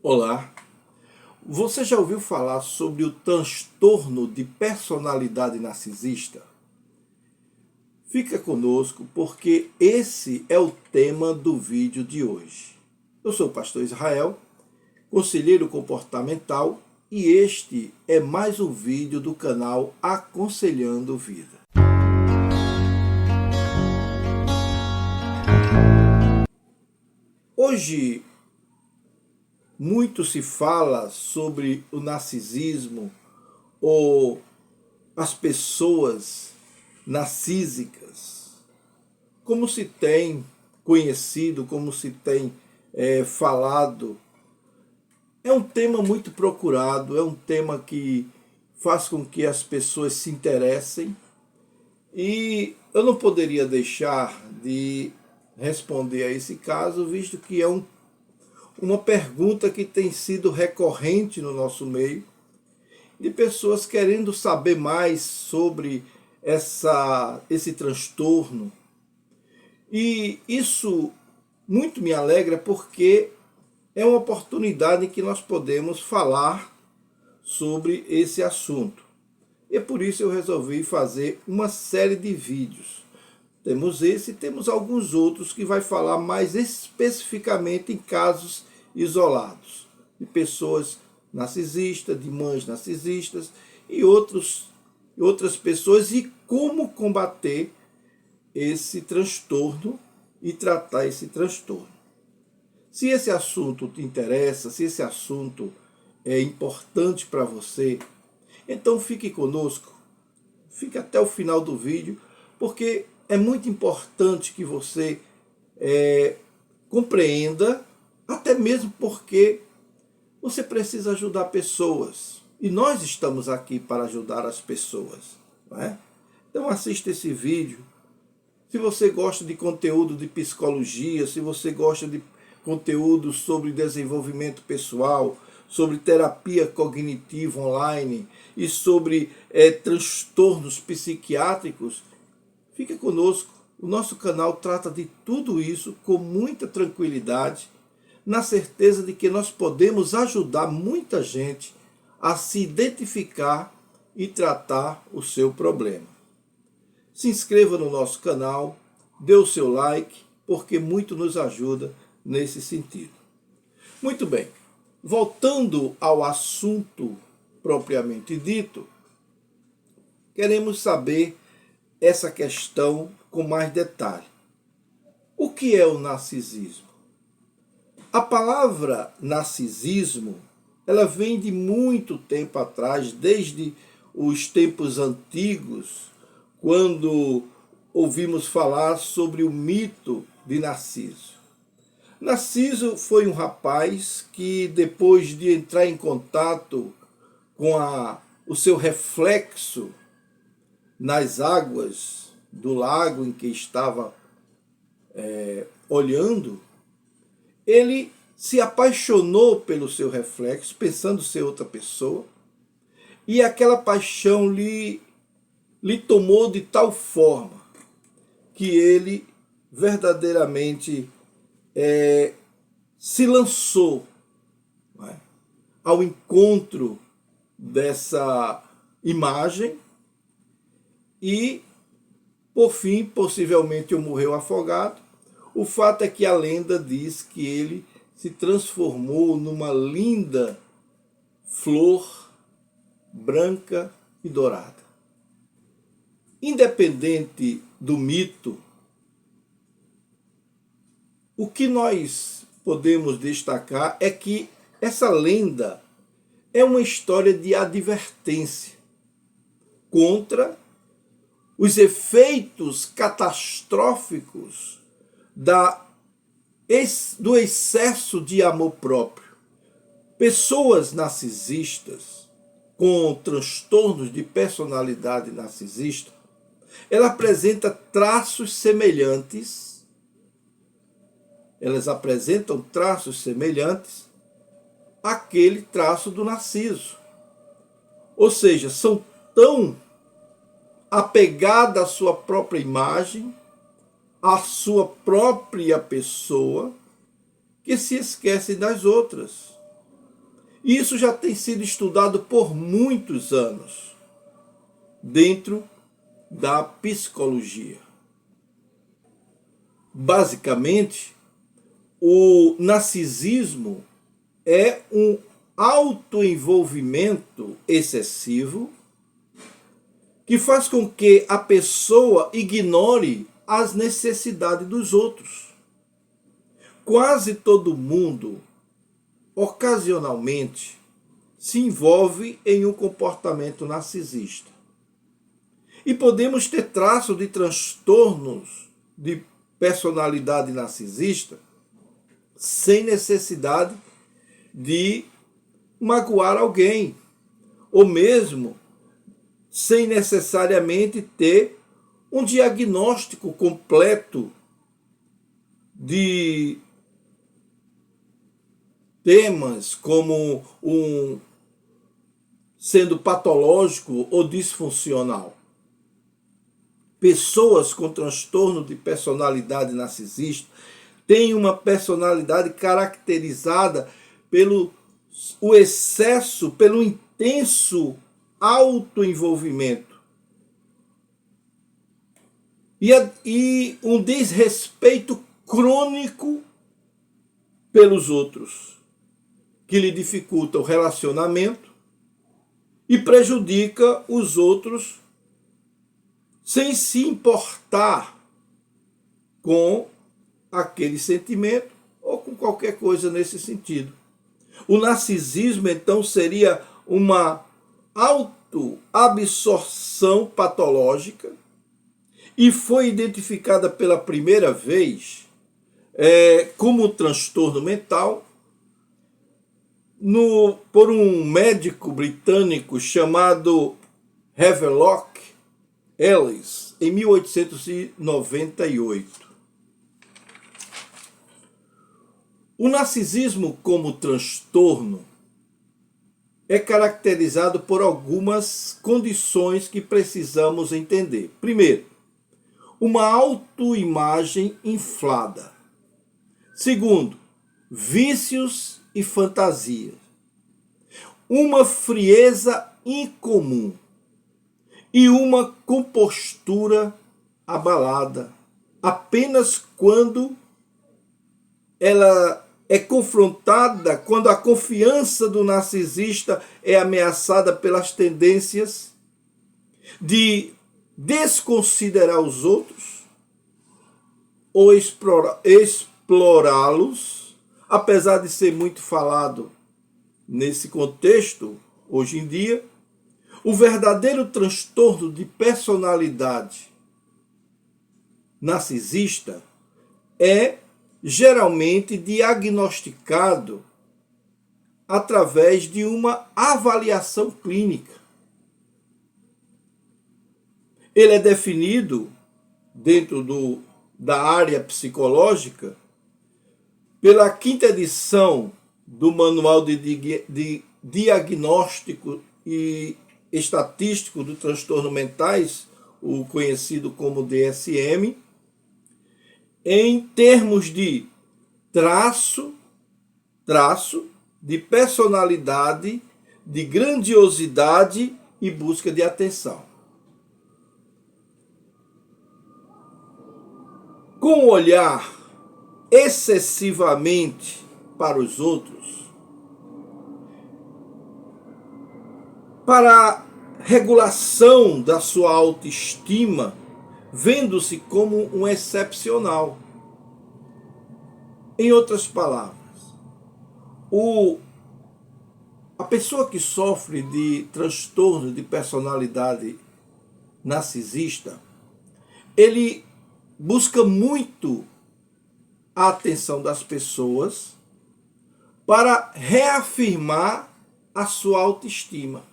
Olá, você já ouviu falar sobre o transtorno de personalidade narcisista? Fica conosco porque esse é o tema do vídeo de hoje. Eu sou o pastor Israel, conselheiro comportamental, e este é mais um vídeo do canal Aconselhando Vida. Hoje, muito se fala sobre o narcisismo ou as pessoas narcísicas, como se tem conhecido, como se tem falado. É um tema muito procurado, é um tema que faz com que as pessoas se interessem, e eu não poderia deixar de responder a esse caso, visto que é uma pergunta que tem sido recorrente no nosso meio, de pessoas querendo saber mais sobre esse transtorno. E isso muito me alegra, porque é uma oportunidade em que nós podemos falar sobre esse assunto. E por isso eu resolvi fazer uma série de vídeos. Temos esse e temos alguns outros que vai falar mais especificamente em casos isolados, de pessoas narcisistas, de mães narcisistas e outras pessoas, e como combater esse transtorno e tratar esse transtorno. Se esse assunto te interessa, se esse assunto é importante para você, então fique conosco, fique até o final do vídeo, porque é muito importante que você compreenda, até mesmo porque você precisa ajudar pessoas. E nós estamos aqui para ajudar as pessoas, não é? Então assista esse vídeo. Se você gosta de conteúdo de psicologia, se você gosta de conteúdo sobre desenvolvimento pessoal, sobre terapia cognitiva online e sobre transtornos psiquiátricos, fique conosco. O nosso canal trata de tudo isso com muita tranquilidade, na certeza de que nós podemos ajudar muita gente a se identificar e tratar o seu problema. Se inscreva no nosso canal, dê o seu like, porque muito nos ajuda nesse sentido. Muito bem, voltando ao assunto propriamente dito, queremos saber essa questão com mais detalhe. O que é o narcisismo? A palavra narcisismo, ela vem de muito tempo atrás, desde os tempos antigos, quando ouvimos falar sobre o mito de Narciso. Narciso foi um rapaz que, depois de entrar em contato com o seu reflexo nas águas do lago em que estava olhando, ele se apaixonou pelo seu reflexo, pensando ser outra pessoa, e aquela paixão lhe tomou de tal forma que ele verdadeiramente se lançou, não é, ao encontro dessa imagem e, por fim, possivelmente morreu afogado. O fato é que a lenda diz que ele se transformou numa linda flor branca e dourada. Independente do mito, o que nós podemos destacar é que essa lenda é uma história de advertência contra os efeitos catastróficos do excesso de amor próprio. Pessoas narcisistas com transtornos de personalidade narcisista, ela apresenta traços semelhantes, elas apresentam traços semelhantes àquele traço do Narciso. Ou seja, são tão apegadas à sua própria imagem, à sua própria pessoa, que se esquecem das outras. Isso já tem sido estudado por muitos anos dentro da psicologia. Basicamente, o narcisismo é um autoenvolvimento excessivo que faz com que a pessoa ignore as necessidades dos outros. Quase todo mundo, ocasionalmente, se envolve em um comportamento narcisista. E podemos ter traços de transtornos de personalidade narcisista sem necessidade de magoar alguém, ou mesmo sem necessariamente ter um diagnóstico completo de temas como sendo patológico ou disfuncional. Pessoas com transtorno de personalidade narcisista têm uma personalidade caracterizada pelo o excesso, pelo intenso autoenvolvimento e um desrespeito crônico pelos outros, que lhe dificulta o relacionamento e prejudica os outros sem se importar com aquele sentimento ou com qualquer coisa nesse sentido. O narcisismo, então, seria uma autoabsorção patológica e foi identificada pela primeira vez como transtorno mental por um médico britânico chamado Havelock Ellis, em 1898. O narcisismo como transtorno é caracterizado por algumas condições que precisamos entender. Primeiro, uma autoimagem inflada. Segundo, vícios e fantasias. Uma frieza incomum e uma compostura abalada apenas quando ela é confrontada, quando a confiança do narcisista é ameaçada pelas tendências de desconsiderar os outros ou explorá-los, apesar de ser muito falado nesse contexto hoje em dia. O verdadeiro transtorno de personalidade narcisista é geralmente diagnosticado através de uma avaliação clínica. Ele é definido dentro da área psicológica pela 5ª edição do Manual de Diagnóstico e Estatístico do Transtorno Mentais, o conhecido como DSM, em termos de traço de personalidade, de grandiosidade e busca de atenção. Com um olhar excessivamente para os outros, para a regulação da sua autoestima, vendo-se como um excepcional. Em outras palavras, a pessoa que sofre de transtorno de personalidade narcisista, ele busca muito a atenção das pessoas para reafirmar a sua autoestima.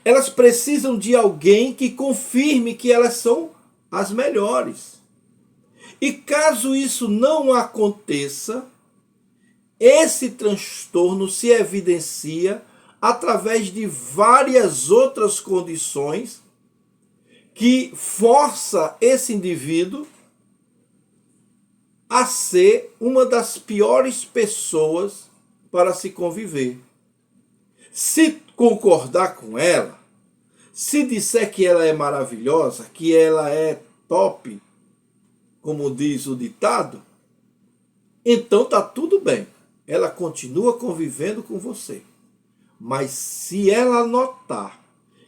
Elas precisam de alguém que confirme que elas são as melhores. E caso isso não aconteça, esse transtorno se evidencia através de várias outras condições que força esse indivíduo a ser uma das piores pessoas para se conviver. Se concordar com ela, se disser que ela é maravilhosa, que ela é top, como diz o ditado, então tá tudo bem. Ela continua convivendo com você. Mas se ela notar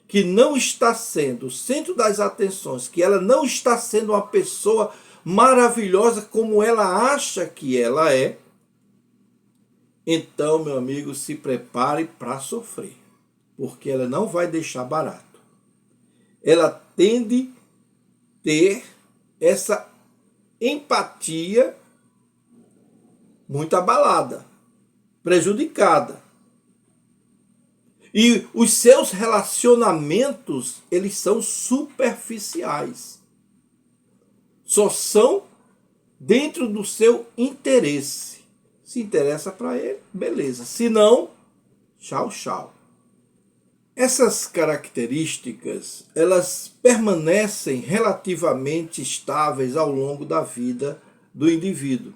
que não está sendo o centro das atenções, que ela não está sendo uma pessoa maravilhosa como ela acha que ela é, então, meu amigo, se prepare para sofrer, porque ela não vai deixar barato. Ela tende a ter essa empatia muito abalada, prejudicada. E os seus relacionamentos, eles são superficiais. Só são dentro do seu interesse. Se interessa para ele, beleza. Se não, tchau, tchau. Essas características, elas permanecem relativamente estáveis ao longo da vida do indivíduo.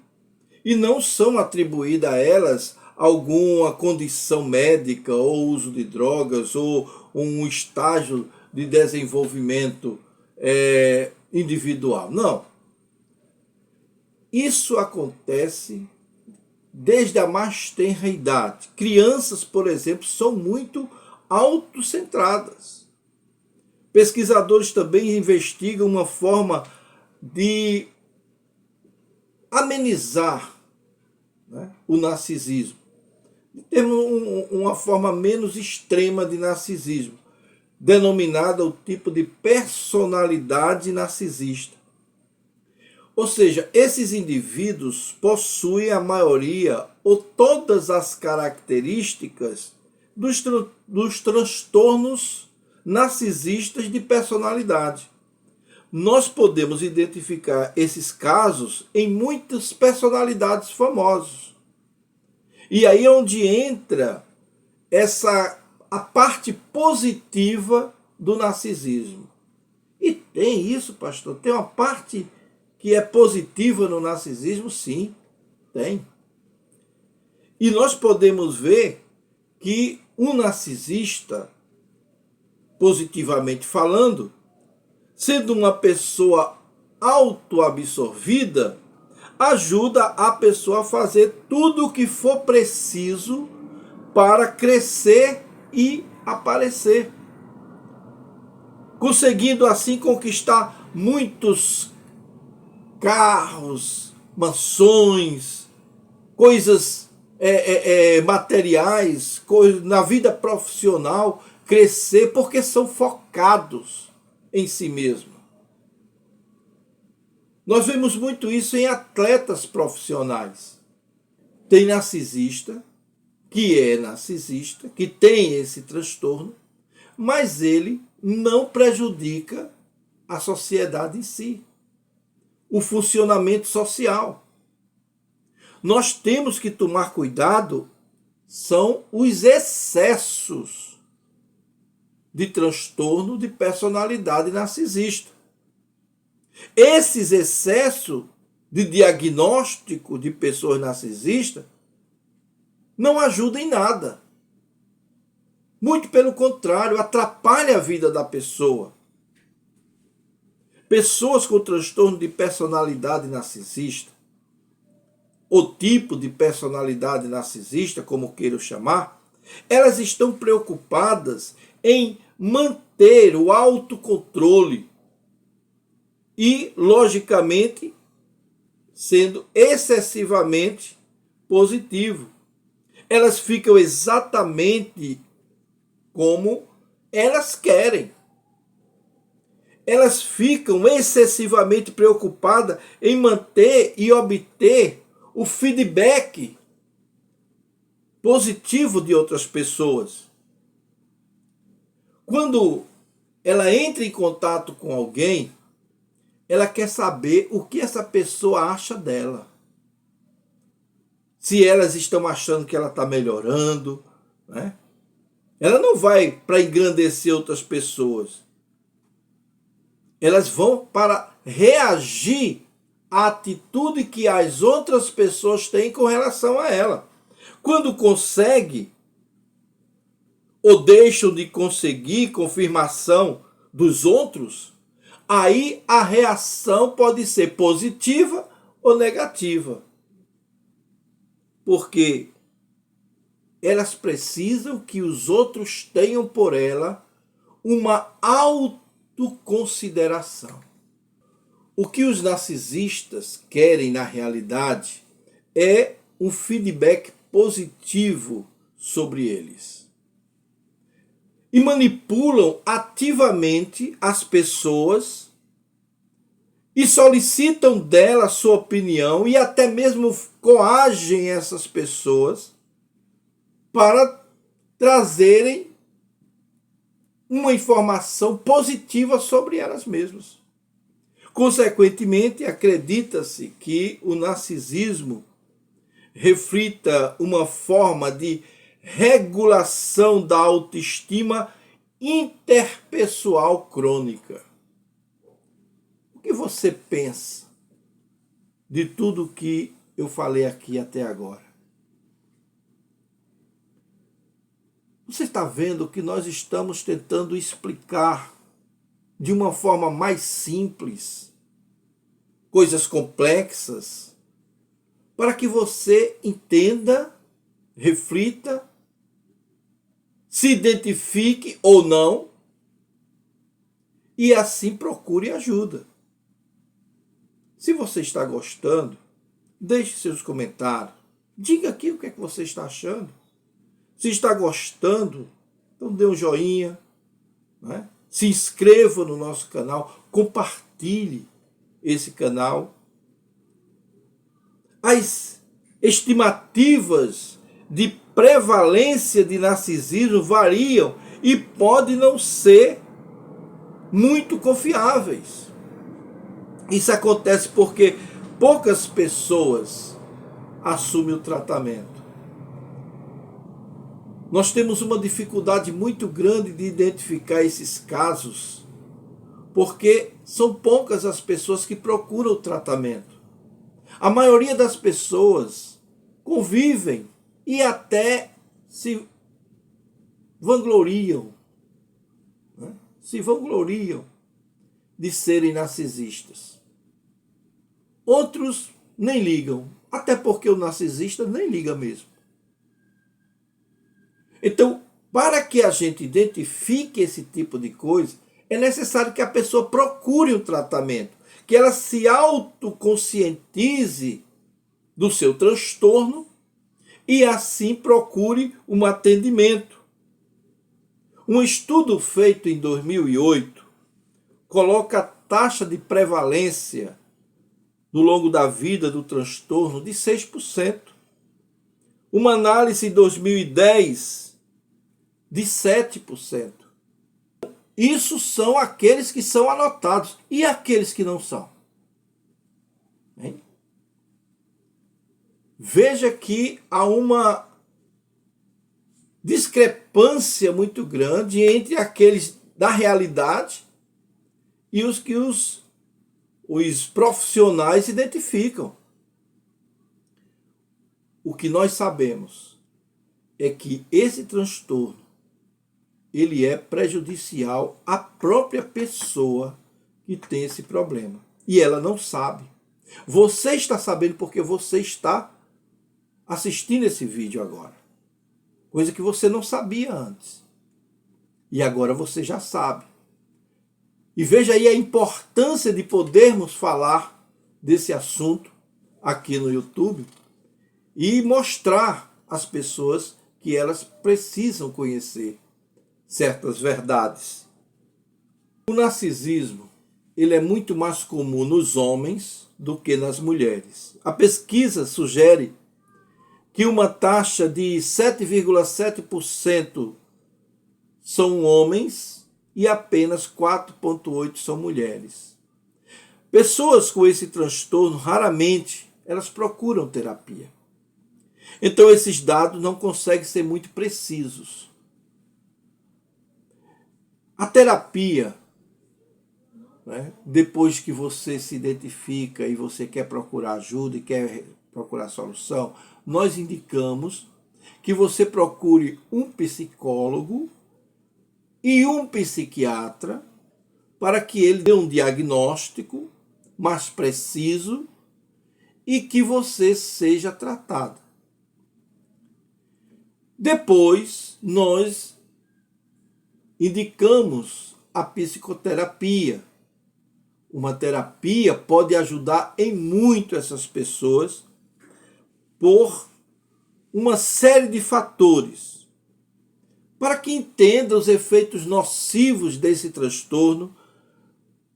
E não são atribuídas a elas alguma condição médica, ou uso de drogas, ou um estágio de desenvolvimento individual. Não. Isso acontece desde a mais tenra idade. Crianças, por exemplo, são muito autocentradas. Pesquisadores também investigam uma forma de amenizar, né, o narcisismo. Temos uma forma menos extrema de narcisismo, denominada o tipo de personalidade narcisista. Ou seja, esses indivíduos possuem a maioria ou todas as características dos transtornos narcisistas de personalidade. Nós podemos identificar esses casos em muitas personalidades famosas. E aí é onde entra a parte positiva do narcisismo. E tem isso, pastor? Tem uma parte que é positiva no narcisismo? Sim, tem. E nós podemos ver que um narcisista, positivamente falando, sendo uma pessoa autoabsorvida, ajuda a pessoa a fazer tudo o que for preciso para crescer e aparecer, conseguindo assim conquistar muitos carros, mansões, coisas materiais, na vida profissional, crescer porque são focados em si mesmo. Nós vemos muito isso em atletas profissionais. Tem narcisista, que é narcisista, que tem esse transtorno, mas ele não prejudica a sociedade em si, o funcionamento social. Nós temos que tomar cuidado, são os excessos de transtorno de personalidade narcisista. Esses excessos de diagnóstico de pessoas narcisistas não ajudam em nada. Muito pelo contrário, atrapalha a vida da pessoa. Pessoas com transtorno de personalidade narcisista, ou tipo de personalidade narcisista, como queiram chamar, elas estão preocupadas em manter o autocontrole e, logicamente, sendo excessivamente positivo. Elas ficam exatamente como elas querem. Elas ficam excessivamente preocupadas em manter e obter o feedback positivo de outras pessoas. Quando ela entra em contato com alguém, ela quer saber o que essa pessoa acha dela. Se elas estão achando que ela está melhorando, né? Ela não vai para engrandecer outras pessoas. Elas vão para reagir à atitude que as outras pessoas têm com relação a ela. Quando consegue ou deixam de conseguir confirmação dos outros, aí a reação pode ser positiva ou negativa. Porque elas precisam que os outros tenham por ela uma autoconsideração. O que os narcisistas querem na realidade é um feedback positivo sobre eles. E manipulam ativamente as pessoas e solicitam dela sua opinião e até mesmo coagem essas pessoas para trazerem uma informação positiva sobre elas mesmas. Consequentemente, acredita-se que o narcisismo reflita uma forma de regulação da autoestima interpessoal crônica. O que você pensa de tudo que eu falei aqui até agora? Você está vendo que nós estamos tentando explicar de uma forma mais simples coisas complexas para que você entenda, reflita, se identifique ou não e assim procure ajuda. Se você está gostando, deixe seus comentários, diga aqui o que é que você está achando. Se está gostando, então dê um joinha, né? Se inscreva no nosso canal, compartilhe esse canal. As estimativas de prevalência de narcisismo variam e podem não ser muito confiáveis. Isso acontece porque poucas pessoas assumem o tratamento. Nós temos uma dificuldade muito grande de identificar esses casos, porque são poucas as pessoas que procuram o tratamento. A maioria das pessoas convivem e até se vangloriam, né? Se vangloriam de serem narcisistas. Outros nem ligam, até porque o narcisista nem liga mesmo. Então, para que a gente identifique esse tipo de coisa, é necessário que a pessoa procure um tratamento, que ela se autoconscientize do seu transtorno e assim procure um atendimento. Um estudo feito em 2008 coloca a taxa de prevalência no longo da vida do transtorno de 6%. Uma análise em 2010 de 7%. Isso são aqueles que são anotados. E aqueles que não são? Hein? Veja que há uma discrepância muito grande entre aqueles da realidade e os que os profissionais identificam. O que nós sabemos é que esse transtorno ele é prejudicial à própria pessoa que tem esse problema. E ela não sabe. Você está sabendo porque você está assistindo esse vídeo agora. Coisa que você não sabia antes. E agora você já sabe. E veja aí a importância de podermos falar desse assunto aqui no YouTube e mostrar às pessoas que elas precisam conhecer certas verdades. O narcisismo ele é muito mais comum nos homens do que nas mulheres. A pesquisa sugere que uma taxa de 7,7% são homens e apenas 4,8% são mulheres. Pessoas com esse transtorno, raramente, elas procuram terapia. Então esses dados não conseguem ser muito precisos. A terapia, né, depois que você se identifica e você quer procurar ajuda e quer procurar solução, nós indicamos que você procure um psicólogo e um psiquiatra para que ele dê um diagnóstico mais preciso e que você seja tratado. Depois, nós indicamos a psicoterapia. Uma terapia pode ajudar em muito essas pessoas por uma série de fatores, para que entenda os efeitos nocivos desse transtorno,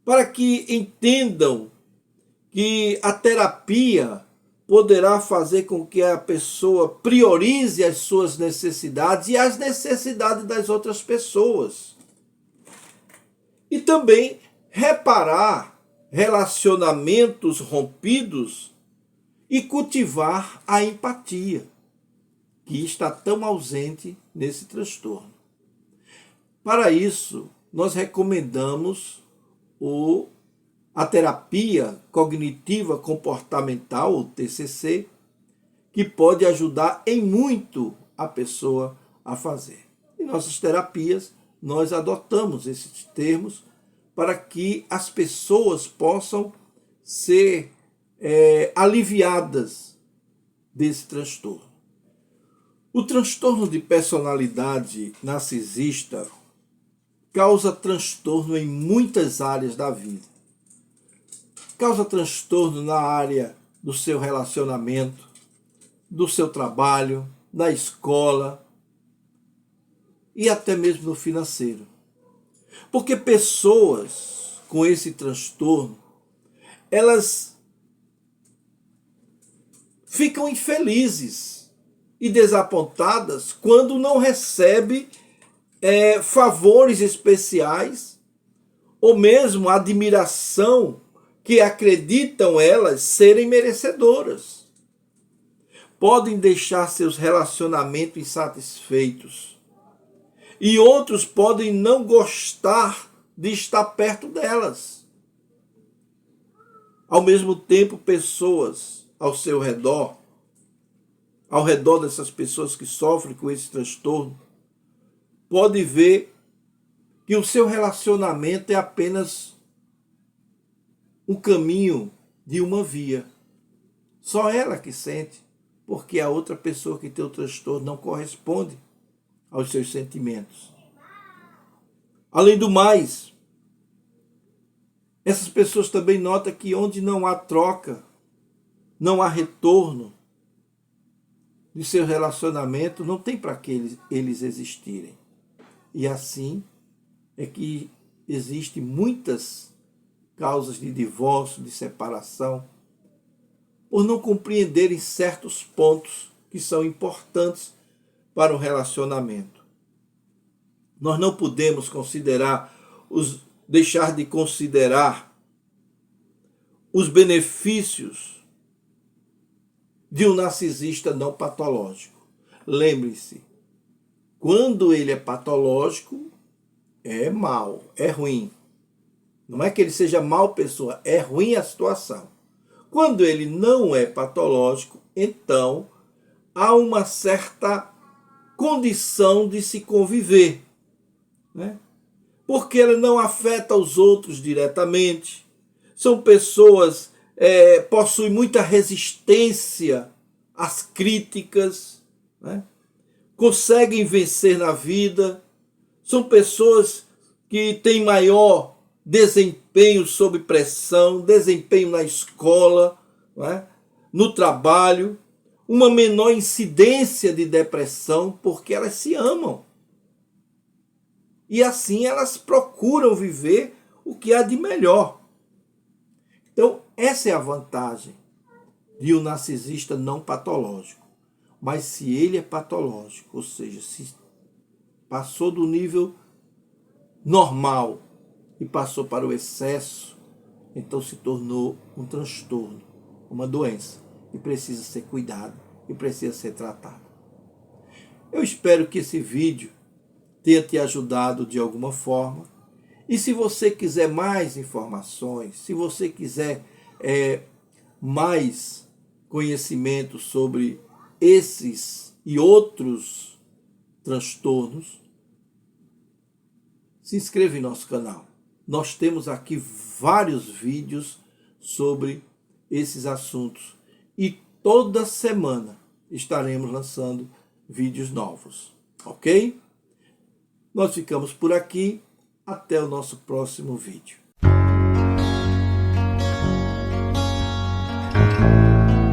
para que entendam que a terapia poderá fazer com que a pessoa priorize as suas necessidades e as necessidades das outras pessoas. E também reparar relacionamentos rompidos e cultivar a empatia, que está tão ausente nesse transtorno. Para isso, nós recomendamos a terapia cognitiva comportamental, ou TCC, que pode ajudar em muito a pessoa a fazer. Em nossas terapias, nós adotamos esses termos para que as pessoas possam ser aliviadas desse transtorno. O transtorno de personalidade narcisista causa transtorno em muitas áreas da vida. Causa transtorno na área do seu relacionamento, do seu trabalho, na escola e até mesmo no financeiro. Porque pessoas com esse transtorno, elas ficam infelizes e desapontadas quando não recebem favores especiais ou mesmo admiração que acreditam elas serem merecedoras. Podem deixar seus relacionamentos insatisfeitos e outros podem não gostar de estar perto delas. Ao mesmo tempo, pessoas ao seu redor, ao redor dessas pessoas que sofrem com esse transtorno, podem ver que o seu relacionamento é apenas um caminho de uma via. Só ela que sente, porque a outra pessoa que tem o transtorno não corresponde aos seus sentimentos. Além do mais, essas pessoas também notam que onde não há troca, não há retorno de seu relacionamento, não tem para que eles existirem. E assim é que existem muitas causas de divórcio, de separação, por não compreenderem certos pontos que são importantes para o relacionamento. Nós não podemos deixar de considerar os benefícios de um narcisista não patológico. Lembre-se, quando ele é patológico, é mal, é ruim. Não é que ele seja mal pessoa, é ruim a situação. Quando ele não é patológico, então há uma certa condição de se conviver, né? Porque ele não afeta os outros diretamente. São pessoas possuem muita resistência às críticas, né? Conseguem vencer na vida. São pessoas que têm maior desempenho sob pressão, desempenho na escola, né? No trabalho, uma menor incidência de depressão, porque elas se amam. E assim elas procuram viver o que há de melhor. Então, essa é a vantagem de um narcisista não patológico. Mas se ele é patológico, ou seja, se passou do nível normal e passou para o excesso, então se tornou um transtorno, uma doença, e precisa ser cuidado e precisa ser tratado. Eu espero que esse vídeo tenha te ajudado de alguma forma. E se você quiser mais informações, se você quiser mais conhecimento sobre esses e outros transtornos, se inscreva em nosso canal. Nós temos aqui vários vídeos sobre esses assuntos e toda semana estaremos lançando vídeos novos, ok? Nós ficamos por aqui, até o nosso próximo vídeo.